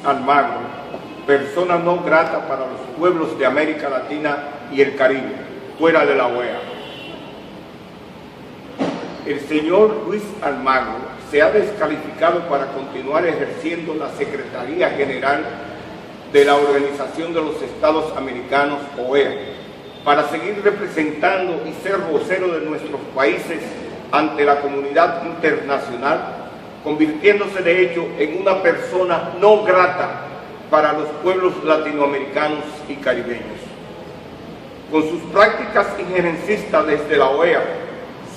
Almagro, persona no grata para los pueblos de América Latina y el Caribe, fuera de la OEA. El señor Luis Almagro se ha descalificado para continuar ejerciendo la Secretaría General de la Organización de los Estados Americanos, OEA, para seguir representando y ser vocero de nuestros países ante la comunidad internacional, convirtiéndose de hecho en una persona no grata para los pueblos latinoamericanos y caribeños. Con sus prácticas injerencistas desde la OEA,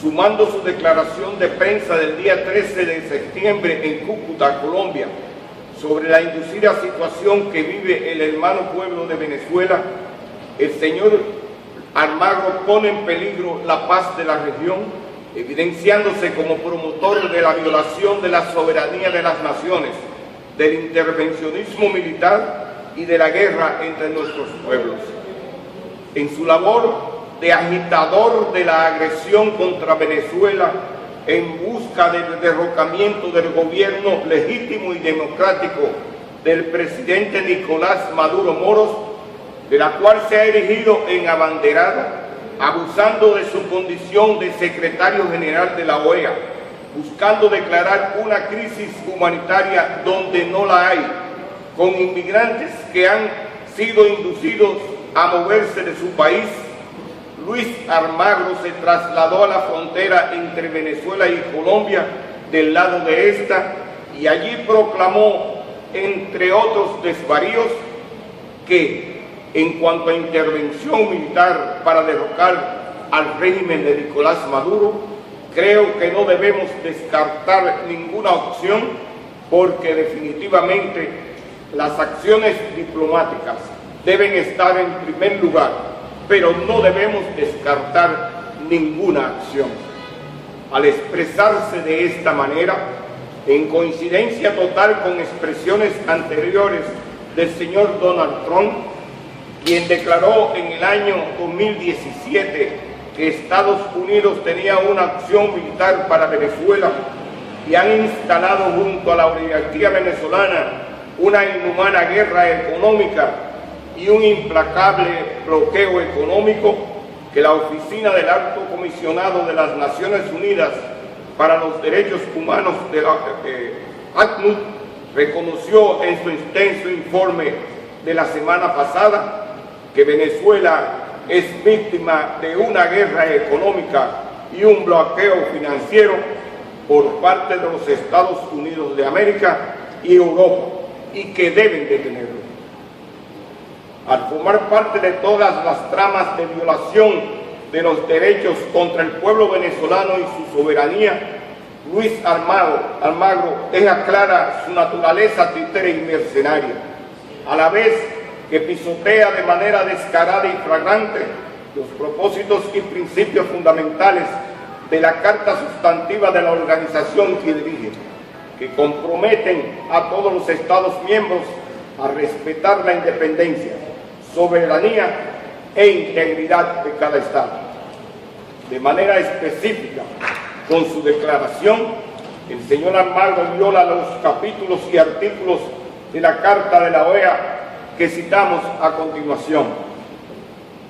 sumando su declaración de prensa del día 13 de septiembre en Cúcuta, Colombia, sobre la inducida situación que vive el hermano pueblo de Venezuela, el señor Almagro pone en peligro la paz de la región, evidenciándose como promotor de la violación de la soberanía de las naciones, del intervencionismo militar y de la guerra entre nuestros pueblos. En su labor de agitador de la agresión contra Venezuela en busca del derrocamiento del gobierno legítimo y democrático del presidente Nicolás Maduro Moros, de la cual se ha erigido en abanderada, abusando de su condición de secretario general de la OEA, buscando declarar una crisis humanitaria donde no la hay, con inmigrantes que han sido inducidos a moverse de su país. Luis Almagro se trasladó a la frontera entre Venezuela y Colombia, del lado de esta, y allí proclamó, entre otros desvaríos, que en cuanto a intervención militar para derrocar al régimen de Nicolás Maduro, creo que no debemos descartar ninguna opción, porque definitivamente las acciones diplomáticas deben estar en primer lugar, pero no debemos descartar ninguna acción. Al expresarse de esta manera, en coincidencia total con expresiones anteriores del señor Donald Trump, quien declaró en el año 2017 que Estados Unidos tenía una acción militar para Venezuela, y han instalado junto a la oligarquía venezolana una inhumana guerra económica y un implacable bloqueo económico, que la Oficina del Alto Comisionado de las Naciones Unidas para los Derechos Humanos de la ACNUD reconoció en su extenso informe de la semana pasada, que Venezuela es víctima de una guerra económica y un bloqueo financiero por parte de los Estados Unidos de América y Europa, y que deben detenerlo. Al formar parte de todas las tramas de violación de los derechos contra el pueblo venezolano y su soberanía, Luis Almagro deja clara su naturaleza títere y mercenaria, a la vez que pisotea de manera descarada y flagrante los propósitos y principios fundamentales de la Carta Sustantiva de la organización que dirige, que comprometen a todos los Estados miembros a respetar la independencia, soberanía e integridad de cada Estado. De manera específica, con su declaración, el señor Almagro viola los capítulos y artículos de la Carta de la OEA que citamos a continuación.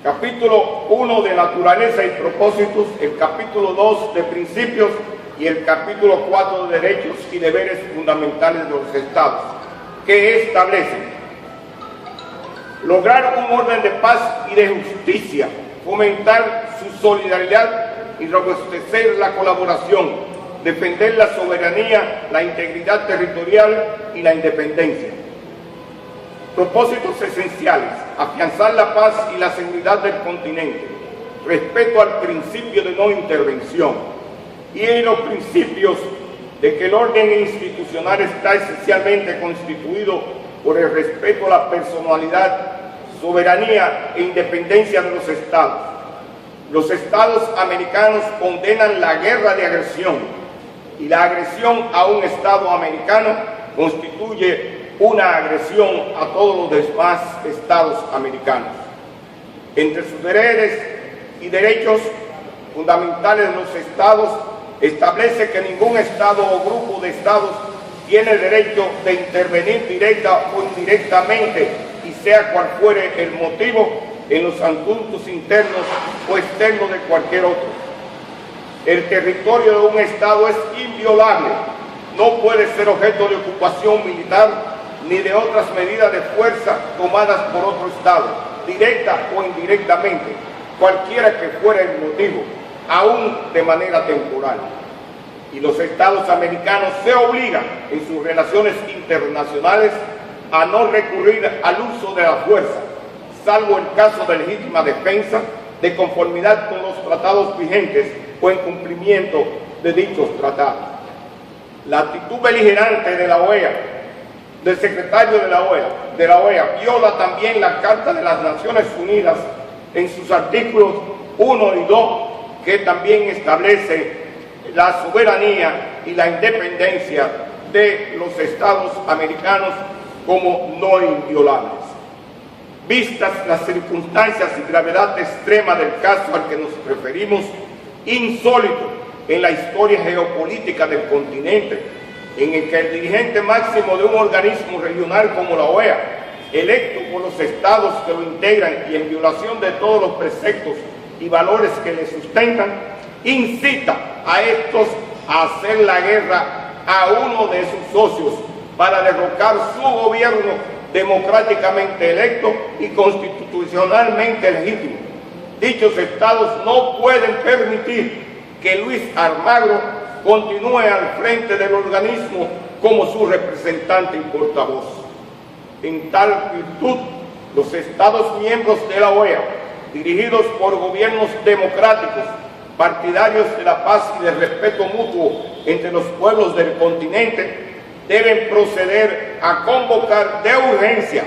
Capítulo 1 de Naturaleza y Propósitos, el capítulo 2 de Principios y el capítulo 4 de Derechos y Deberes Fundamentales de los Estados, que establecen lograr un orden de paz y de justicia, fomentar su solidaridad y robustecer la colaboración, defender la soberanía, la integridad territorial y la independencia. Propósitos esenciales: afianzar la paz y la seguridad del continente, respeto al principio de no intervención y en los principios de que el orden institucional está esencialmente constituido por el respeto a la personalidad, soberanía e independencia de los Estados. Los Estados americanos condenan la guerra de agresión, y la agresión a un Estado americano constituye una agresión a todos los demás Estados americanos. Entre sus deberes y derechos fundamentales de los Estados, establece que ningún Estado o grupo de Estados tiene derecho de intervenir directa o indirectamente, y sea cual fuere el motivo, en los asuntos internos o externos de cualquier otro. El territorio de un Estado es inviolable, no puede ser objeto de ocupación militar ni de otras medidas de fuerza tomadas por otro Estado, directa o indirectamente, cualquiera que fuera el motivo, aún de manera temporal. Y los Estados americanos se obligan en sus relaciones internacionales a no recurrir al uso de la fuerza, salvo en caso de legítima defensa, de conformidad con los tratados vigentes o en cumplimiento de dichos tratados. La actitud beligerante de la OEA, del secretario de la OEA, viola también la Carta de las Naciones Unidas en sus artículos 1 y 2, que también establece la soberanía y la independencia de los Estados americanos como no inviolables. Vistas las circunstancias y gravedad extrema del caso al que nos referimos, insólito en la historia geopolítica del continente, en el que el dirigente máximo de un organismo regional como la OEA, electo por los estados que lo integran y en violación de todos los preceptos y valores que le sustentan, incita a estos a hacer la guerra a uno de sus socios para derrocar su gobierno democráticamente electo y constitucionalmente legítimo. Dichos estados no pueden permitir que Luis Almagro continúe al frente del organismo como su representante y portavoz. En tal virtud, los estados miembros de la OEA, dirigidos por gobiernos democráticos, partidarios de la paz y del respeto mutuo entre los pueblos del continente, deben proceder a convocar de urgencia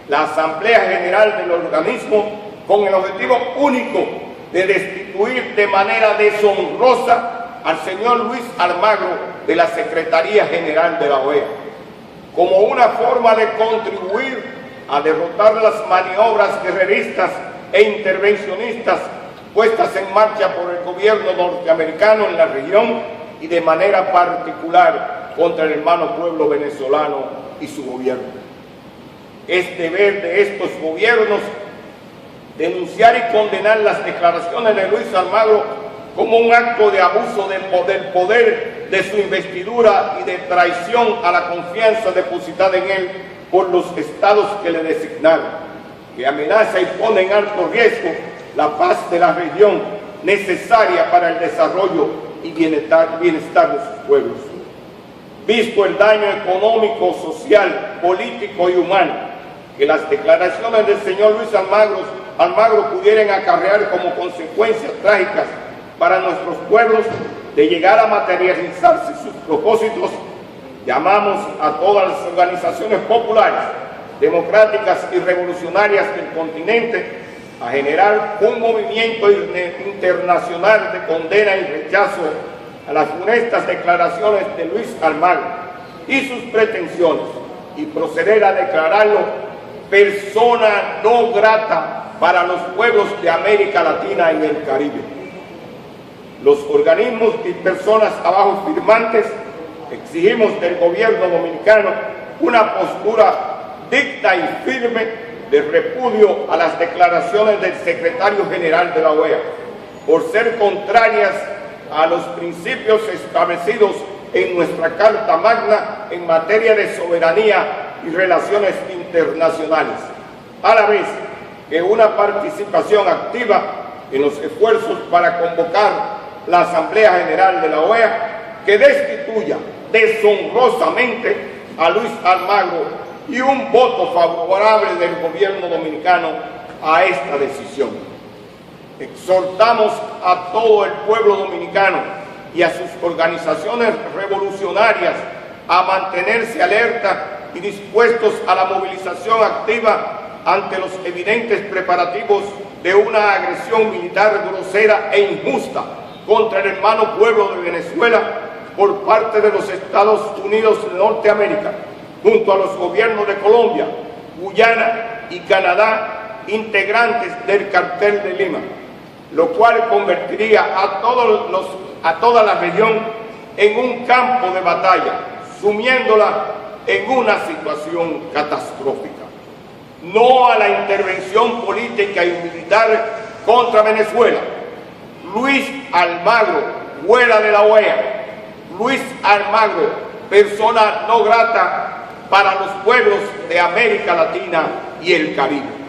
la Asamblea General del organismo con el objetivo único de destituir de manera deshonrosa al señor Luis Almagro de la Secretaría General de la OEA, como una forma de contribuir a derrotar las maniobras guerreristas e intervencionistas puestas en marcha por el gobierno norteamericano en la región y de manera particular contra el hermano pueblo venezolano y su gobierno. Es deber de estos gobiernos denunciar y condenar las declaraciones de Luis Almagro como un acto de abuso del poder de su investidura y de traición a la confianza depositada en él por los estados que le designaron, que amenaza y pone en alto riesgo la paz de la región necesaria para el desarrollo y bienestar de sus pueblos. Visto el daño económico, social, político y humano que las declaraciones del señor Luis Almagro pudieran acarrear como consecuencias trágicas para nuestros pueblos de llegar a materializarse sus propósitos, llamamos a todas las organizaciones populares, democráticas y revolucionarias del continente a generar un movimiento internacional de condena y rechazo a las funestas declaraciones de Luis Almagro y sus pretensiones, y proceder a declararlo persona no grata para los pueblos de América Latina y el Caribe. Los organismos y personas abajo firmantes exigimos del gobierno dominicano una postura dicta y firme de repudio a las declaraciones del secretario general de la OEA, por ser contrarias a los principios establecidos en nuestra Carta Magna en materia de soberanía y relaciones internacionales, a la vez que una participación activa en los esfuerzos para convocar la Asamblea General de la OEA que destituya deshonrosamente a Luis Almagro y un voto favorable del gobierno dominicano a esta decisión. Exhortamos a todo el pueblo dominicano y a sus organizaciones revolucionarias a mantenerse alerta y dispuestos a la movilización activa ante los evidentes preparativos de una agresión militar grosera e injusta contra el hermano pueblo de Venezuela por parte de los Estados Unidos de Norteamérica, junto a los gobiernos de Colombia, Guyana y Canadá, integrantes del Cartel de Lima, lo cual convertiría a toda la región en un campo de batalla, sumiéndola en una situación catastrófica. No a la intervención política y militar contra Venezuela. Luis Almagro, fuera de la OEA. Luis Almagro, persona no grata para los pueblos de América Latina y el Caribe.